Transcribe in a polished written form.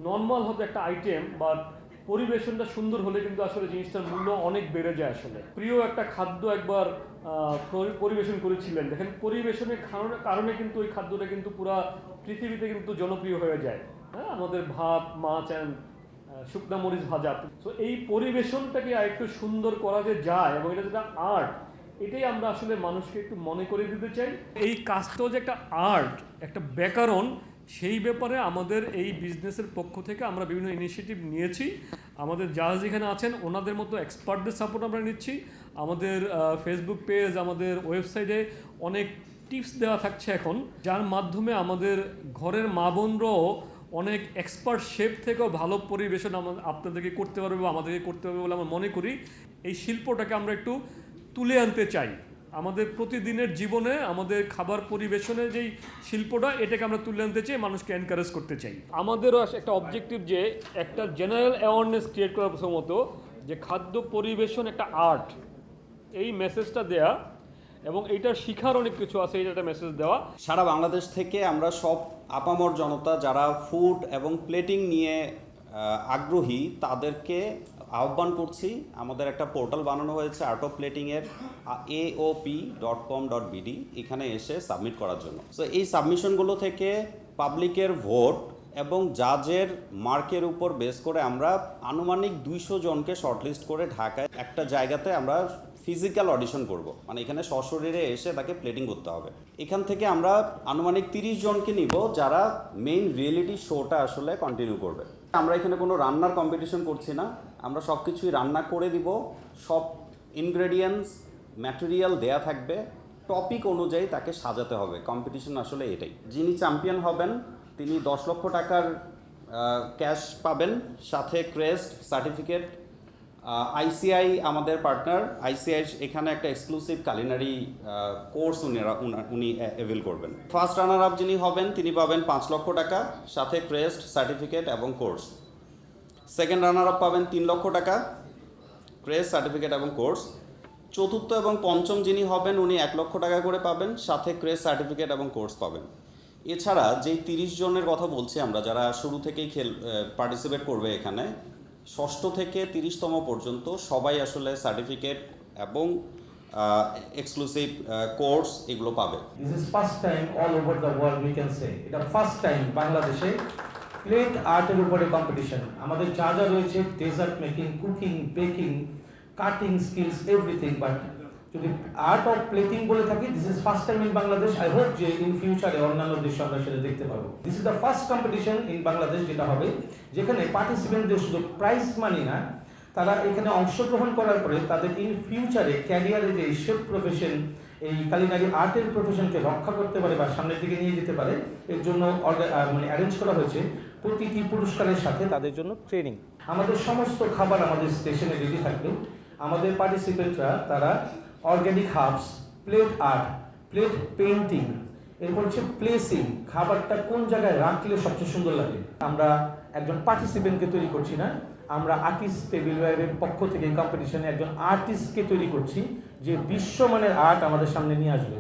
Normal হতে একটা item বা পরিবেশনটা সুন্দর হলে কিন্তু আসলে জিনিসটার মূল্য অনেক বেড়ে যায়। আসলে প্রিয় একটা খাদ্য একবার পরিবেশন করেছিলেন, দেখেন পরিবেশনের কারণে কিন্তু ওই খাদ্যটা কিন্তু পুরা পৃথিবীতে কিন্তু জনপ্রিয় হয়ে যায়। হ্যাঁ, আমাদের ভাত, মাছ অ্যান্ড শুকনা মরিচ ভাজা। তো এই পরিবেশনটাকে আরেকটু সুন্দর করা যে যায় এবং এটা যেটা আর্ট, এটাই আমরা আসলে মানুষকে একটু মনে করে দিতে চাই। এই কাজটাও যে একটা আর্ট, একটা ব্যাকরণ, সেই ব্যাপারে আমাদের এই বিজনেসের পক্ষ থেকে আমরা বিভিন্ন ইনিশিয়েটিভ নিয়েছি। আমাদের যারা যেখানে আছেন ওনাদের মতো এক্সপার্টদের সাপোর্ট আমরা নিচ্ছি। আমাদের ফেসবুক পেজ, আমাদের ওয়েবসাইটে অনেক টিপস দেওয়া থাকছে এখন, যার মাধ্যমে আমাদের ঘরের মা বোনরাও অনেক এক্সপার্ট শেফ থেকেও ভালো পরিবেশন আপনাদেরকে করতে পারবে বা আমাদেরকে করতে পারবে বলে আমরা মনে করি। এই শিল্পটাকে আমরা একটু তুলে আনতে চাই আমাদের প্রতিদিনের জীবনে। আমাদের খাবার পরিবেশনের যেই শিল্পটা, এটাকে আমরা তুলে আনতে চাই, মানুষকে এনকারেজ করতে চাই। আমাদেরও একটা অবজেক্টিভ যে একটা জেনারেল অ্যাওয়ারনেস ক্রিয়েট করার প্রথমত যে খাদ্য পরিবেশন একটা আর্ট, এই মেসেজটা দেয়া এবং এইটার শিখার অনেক কিছু আছে, এটা একটা মেসেজ দেওয়া। সারা বাংলাদেশ থেকে আমরা সব আপামর জনতা যারা ফুড এবং প্লেটিং নিয়ে আগ্রহী তাদেরকে আহ্বান করছি। আমাদের একটা পোর্টাল বানানো হয়েছে আর্ট অফ প্লেটিংয়ের, aop.com.bd, এখানে এসে সাবমিট করার জন্য। সো এই সাবমিশনগুলো থেকে পাবলিকের ভোট এবং জাজের মার্কের উপর বেস করে আমরা আনুমানিক 200 জনকে শর্টলিস্ট করে ঢাকায় একটা জায়গাতে আমরা ফিজিক্যাল অডিশন করব, মানে এখানে সশরীরে এসে তাকে প্লেটিং করতে হবে। এখান থেকে আমরা আনুমানিক 30 জনকে নিব যারা মেইন রিয়েলিটি শোটা আসলে কন্টিনিউ করবে। আমরা এখানে কোনো রান্নার কম্পিটিশন করছি না, আমরা সব কিছুই রান্না করে দিব। সব ইনগ্রেডিয়েন্টস ম্যাটেরিয়াল দেয়া থাকবে, টপিক অনুযায়ী তাকে সাজাতে হবে। কম্পিটিশন আসলে এটাই। যিনি চ্যাম্পিয়ন হবেন তিনি 10 লক্ষ টাকার ক্যাশ পাবেন, সাথে ক্রেস্ট, সার্টিফিকেট। আইসিআই আমাদের পার্টনার, আইসিআই এখানে একটা এক্সক্লুসিভ কালিনারি কোর্স উনি অ্যাভেল করবেন। ফার্স্ট রানার আপ যিনি হবেন তিনি পাবেন 5 লক্ষ টাকা, সাথে ক্রেস্ট, সার্টিফিকেট এবং কোর্স। সেকেন্ড রানার আপ পাবেন 3 লক্ষ টাকা, ক্রেস্ট, সার্টিফিকেট এবং কোর্স। চতুর্থ এবং পঞ্চম যিনি হবেন উনি 1 লক্ষ টাকা করে পাবেন, সাথে ক্রেস্ট, সার্টিফিকেট এবং কোর্স পাবেন। এছাড়া যেই 30 জনের কথা বলছি আমরা, যারা শুরু থেকেই পার্টিসিপেট করবে এখানে, ষষ্ঠ থেকে 30তম পর্যন্ত সবাই আসলে সার্টিফিকেট এবং এক্সক্লুসিভ কোর্স এগুলো পাবে। This is first time all over the world we can say, এটা ফার্স্ট টাইম বাংলাদেশে প্লেট আর্টের উপরে কম্পিটিশন। আমাদের যা যা রয়েছে dessert making, cooking, baking, cutting skills, everything, but যদি আর্ট অফ প্লেটিং বলে থাকি, this is first time in Bangladesh. I hope যে ইন ফিউচারে অন্যান্য দেশে আমরা সেটা দেখতে পাবো। This is the first competition in Bangladesh যেটা হবে, যেখানে পার্টিসিপেন্টদের শুধু প্রাইজ মানি না, তারা এখানে অংশগ্রহণ করার পরে তাদের ইন ফিউচারে ক্যারিয়ারে যে শেফ প্রফেশন, এই কালিনারি আর্টের প্রফেশনকে রক্ষা করতে পারে বা সামনের দিকে নিয়ে যেতে পারে, এর জন্য মানে অ্যারেঞ্জ করা হয়েছে প্রতিটি পুরস্কারের সাথে তাদের জন্য ট্রেনিং। আমাদের সমস্ত খাবার আমাদের স্টেশনে রেডি থাকবে। আমাদের পার্টিসিপেন্টরা তারা organic herbs, plate art, plate painting, এরপর হচ্ছে প্লেসিং, খাবারটা কোন জায়গায় রাখলে সবচেয়ে সুন্দর লাগে। আমরা একজন পার্টিসিপেন্টকে তৈরি করছি না, আমরা আর্টিস্ট টেবিলওয়্যারের পক্ষ থেকে কম্পিটিশনে একজন আর্টিস্টকে তৈরি করছি যে বিশ্বমানের আর্ট আমাদের সামনে নিয়ে আসবে।